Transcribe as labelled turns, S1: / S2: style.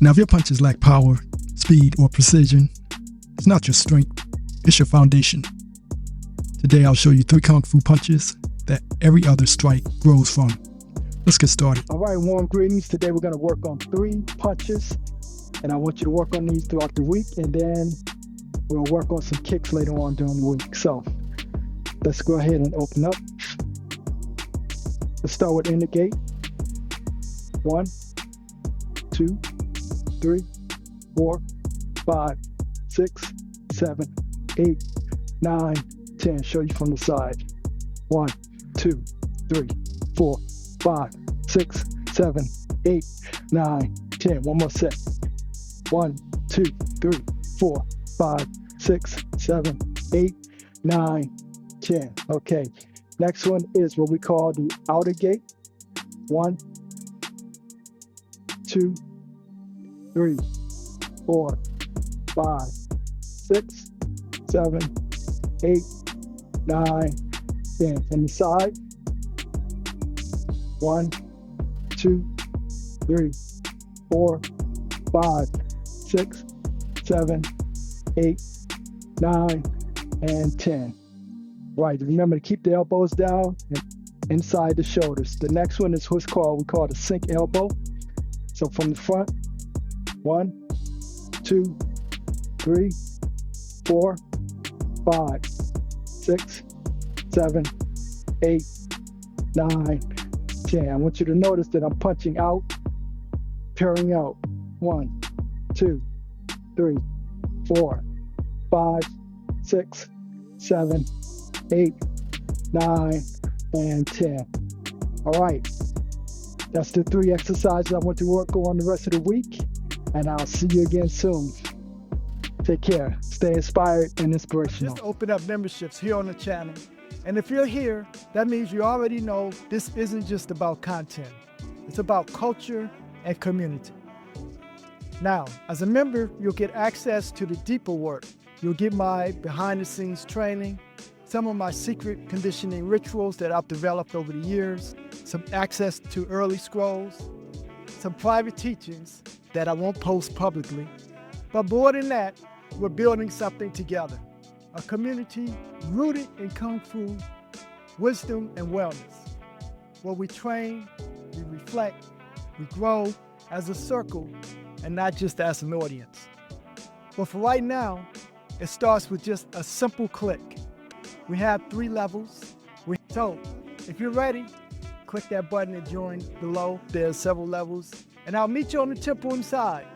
S1: Now, if your punches lack power, speed, or precision, it's not your strength, it's your foundation. Today, I'll show you 3 Kung Fu punches that every other strike grows from. Let's get started.
S2: All right, warm greetings. Today, we're going to work on 3 punches, and I want you to work on these throughout the week, and then we'll work on some kicks later on during the week. So let's go ahead and open up. Let's start with in the gate. 1, 2, 3, 4, 5, 6, 7, 8, 9, 10. Show you from the side. 1, 2, 3, 4, 5, 6, 7, 8, 9, 10. One more set. 1, 2, 3, 4, 5, 6, 7, 8, 9, 10. Okay. Next one is what we call the outer gate. 1, 2, 3, 4, 5, 6, 7, 8, 9, 10. From the side. 1, 2, 3, 4, 5, 6, 7, 8, 9, and 10. Right, remember to keep the elbows down and inside the shoulders. The next one is we call the sink elbow. So from the front, 1, 2, 3, 4, 5, 6, 7, 8, 9, 10. I want you to notice that I'm punching out, pairing out. 1, 2, 3, 4, 5, 6, 7, 8, 9, and 10. All right. That's the 3 exercises I want to work on the rest of the week, and I'll see you again soon. Take care. Stay inspired and inspirational.
S3: Just open up memberships here on the channel. And if you're here, that means you already know this isn't just about content. It's about culture and community. Now, as a member, you'll get access to the deeper work. You'll get my behind-the-scenes training, some of my secret conditioning rituals that I've developed over the years, some access to early scrolls, some private teachings that I won't post publicly. But more than that, we're building something together, a community rooted in Kung Fu, wisdom, and wellness, where we train, we reflect, we grow as a circle and not just as an audience. But for right now, it starts with just a simple click. We have 3 levels. So if you're ready, click that button and join below. There's several levels, and I'll meet you on the temple inside.